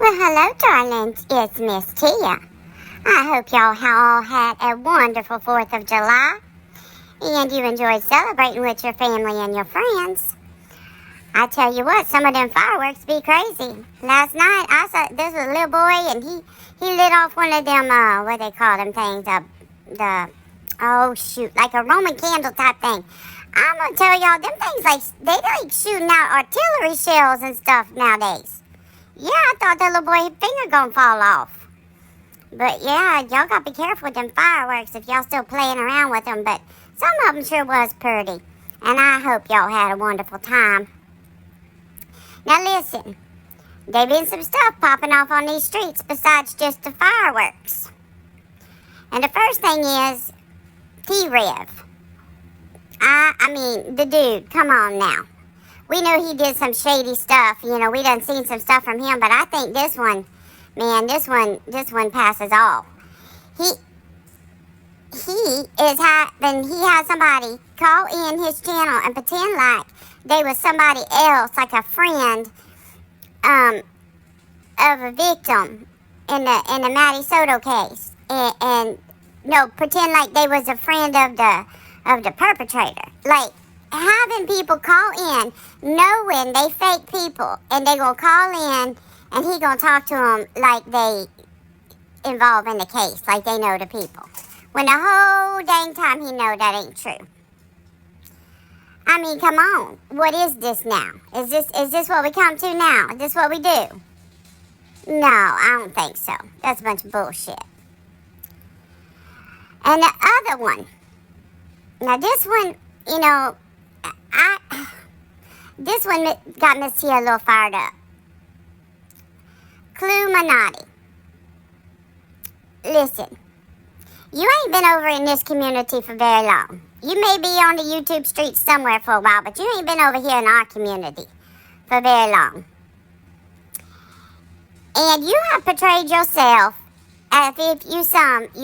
Well, hello, darlings. It's Miss Tia. I hope y'all all had a wonderful 4th of July and you enjoyed celebrating with your family and your friends. I tell you what, some of them fireworks be crazy. Last night, I saw this was a little boy and he lit off one of them, what they call them things, like a Roman candle type thing. I'm gonna tell y'all, them things they like shooting out artillery shells and stuff nowadays. Yeah, I thought that little boy's finger gonna fall off. But yeah, y'all gotta be careful with them fireworks if y'all still playing around with them. But some of them sure was pretty. And I hope y'all had a wonderful time. Now listen, there been some stuff popping off on these streets besides just the fireworks. And the first thing is T-Rev. I mean, the dude, come on now. We know he did some shady stuff, we done seen some stuff from him, but I think this one, man, this one passes all. He had somebody call in his channel and pretend like they was somebody else, like a friend, of a victim in the Matty Soto case, and no, pretend like they was a friend of the perpetrator, like. Having people call in, knowing they fake people, and they gonna call in, and he gonna talk to them like they involved in the case, like they know the people. When the whole dang time he know that ain't true. I mean, come on, what is this now? Is this what we come to now? Is this what we do? No, I don't think so. That's a bunch of bullshit. And the other one, now this one, this one got Miss Tia a little fired up. Clueless. Listen, you ain't been over in this community for very long. You may be on the YouTube streets somewhere for a while, but you ain't been over here in our community for very long. And you have portrayed yourself as if you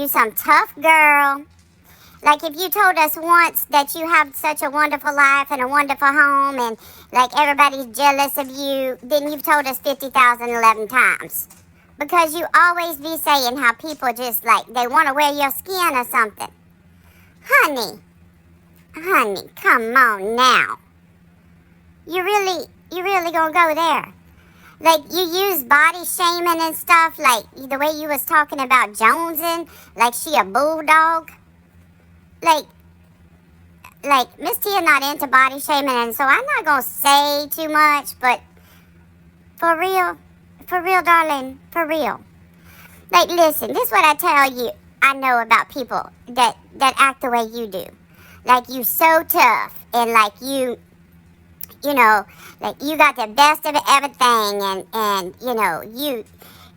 some tough girl. Like if you told us once that you have such a wonderful life and a wonderful home and like everybody's jealous of you, then you've told us 50,011 times. Because you always be saying how people just like, they want to wear your skin or something. Honey, come on now. You really gonna go there? Like you use body shaming and stuff, like the way you was talking about jonesing, like she a bulldog. Like, Miss Tia not into body shaming, and so I'm not going to say too much, but for real, darling, for real. Like, listen, this is what I tell you I know about people that act the way you do. Like, you so tough, and like like you got the best of everything, and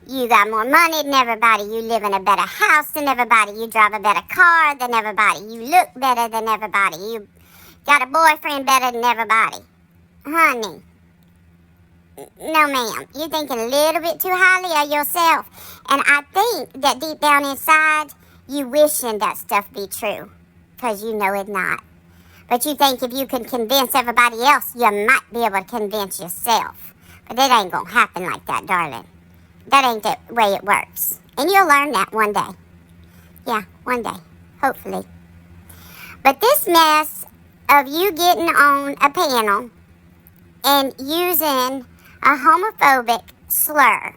you got more money than everybody. You live in a better house than everybody. You drive a better car than everybody. You look better than everybody. You got a boyfriend better than everybody. Honey, no ma'am. You're thinking a little bit too highly of yourself. And I think that deep down inside, you wishing that stuff be true. Because you know it's not. But you think if you can convince everybody else, you might be able to convince yourself. But it ain't going to happen like that, darling. That ain't the way it works. And you'll learn that one day. Yeah, one day. Hopefully. But this mess of you getting on a panel and using a homophobic slur,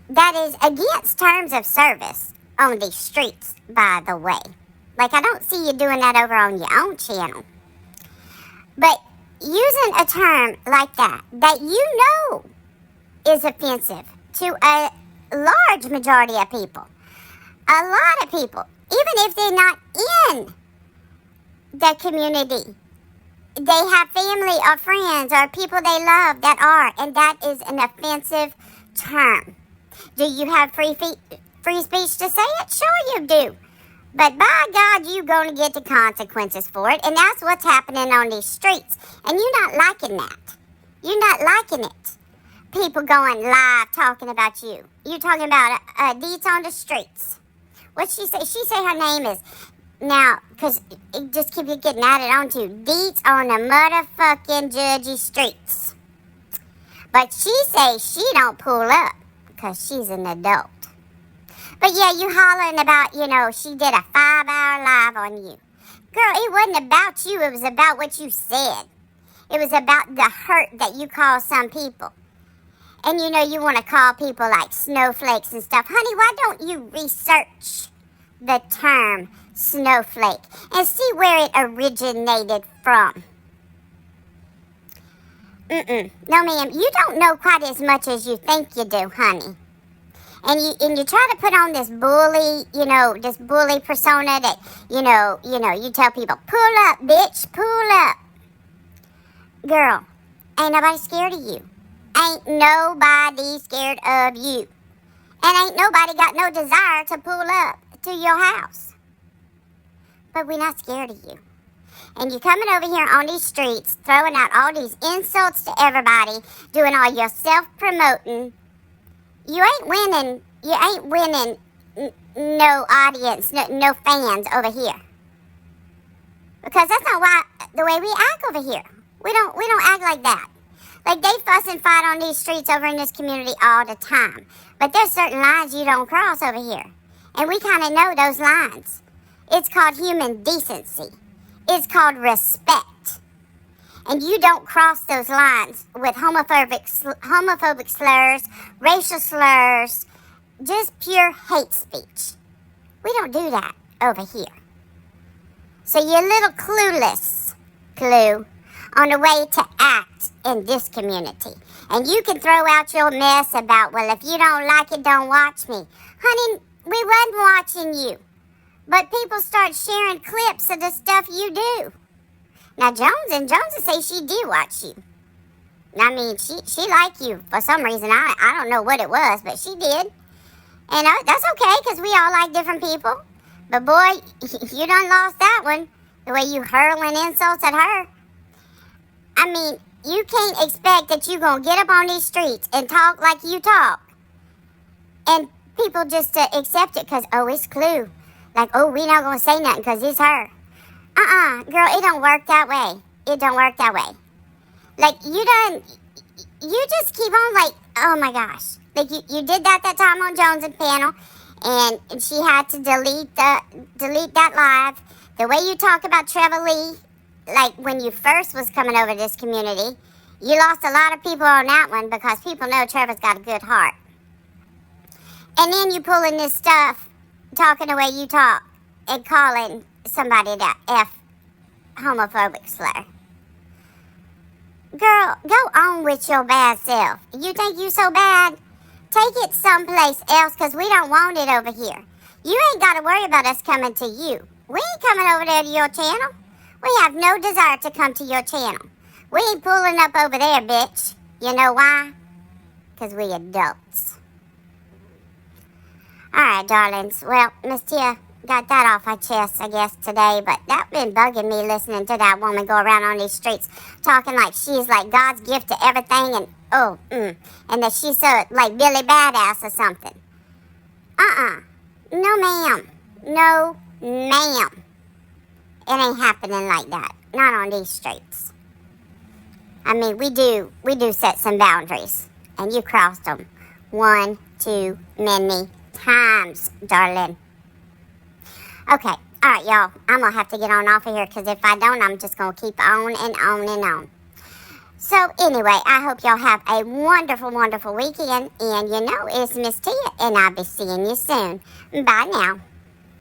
that is against terms of service on these streets, by the way. Like, I don't see you doing that over on your own channel. But using a term like that you know is offensive to a large majority of people. A lot of people. Even if they're not in the community. They have family or friends or people they love that are. And that is an offensive term. Do you have free speech to say it? Sure you do. But by God, you're going to get the consequences for it. And that's what's happening on these streets. And you're not liking that. You're not liking it. People going live talking about you. You're talking about Deets on the streets. What'd she say? She say her name is, now, because it just keeps getting added on to, Deets on the motherfucking judgy streets. But she says she don't pull up because she's an adult. But yeah, you hollering about, she did a 5-hour live on you. Girl, it wasn't about you. It was about what you said. It was about the hurt that you caused some people. And you want to call people like snowflakes and stuff. Honey, why don't you research the term snowflake and see where it originated from? No, ma'am, you don't know quite as much as you think you do, honey. And you try to put on this bully, this bully persona that, you tell people, pull up, bitch, pull up. Girl, ain't nobody scared of you. Ain't nobody scared of you. And ain't nobody got no desire to pull up to your house. But we're not scared of you. And you coming over here on these streets, throwing out all these insults to everybody, doing all your self-promoting. You ain't winning no audience, no fans over here. Because that's not the way we act over here. We don't act like that. Like, they fuss and fight on these streets over in this community all the time. But there's certain lines you don't cross over here. And we kind of know those lines. It's called human decency. It's called respect. And you don't cross those lines with homophobic slurs, racial slurs, just pure hate speech. We don't do that over here. So you're a little clueless, Clue, on the way to act in this community. And you can throw out your mess about, well, if you don't like it, don't watch me. Honey, we wasn't watching you. But people start sharing clips of the stuff you do. Now, Jones say she did watch you. I mean, she liked you for some reason. I don't know what it was, but she did. And that's okay, because we all like different people. But boy, you done lost that one. The way you hurling insults at her. I mean, you can't expect that you're going to get up on these streets and talk like you talk. And people just accept it because, oh, it's Clue. Like, oh, we not going to say nothing because it's her. Girl, it don't work that way. It don't work that way. Like, you just keep on like, oh my gosh. Like, you did that time on Jones' panel, and she had to delete that live. The way you talk about Trevor Lee, like when you first was coming over this community, you lost a lot of people on that one because people know Trevor's got a good heart. And then you pulling this stuff, talking the way you talk, and calling somebody that homophobic slur. Girl, go on with your bad self. You think you so bad? Take it someplace else, because we don't want it over here. You ain't got to worry about us coming to you. We ain't coming over there to your channel. We have no desire to come to your channel. We ain't pulling up over there, bitch. You know why? Because we adults. Alright, darlings. Well, Miss Tia got that off her chest, I guess, today. But that been bugging me listening to that woman go around on these streets talking like she's like God's gift to everything and and that she's so like Billy Badass or something. No, ma'am. No, ma'am. It ain't happening like that. Not on these streets. I mean, we do set some boundaries. And you crossed them one too many times, darling. Okay. All right, y'all. I'm going to have to get on off of here because if I don't, I'm just going to keep on and on and on. So, anyway, I hope y'all have a wonderful, wonderful weekend. And it's Miss Tia, and I'll be seeing you soon. Bye now.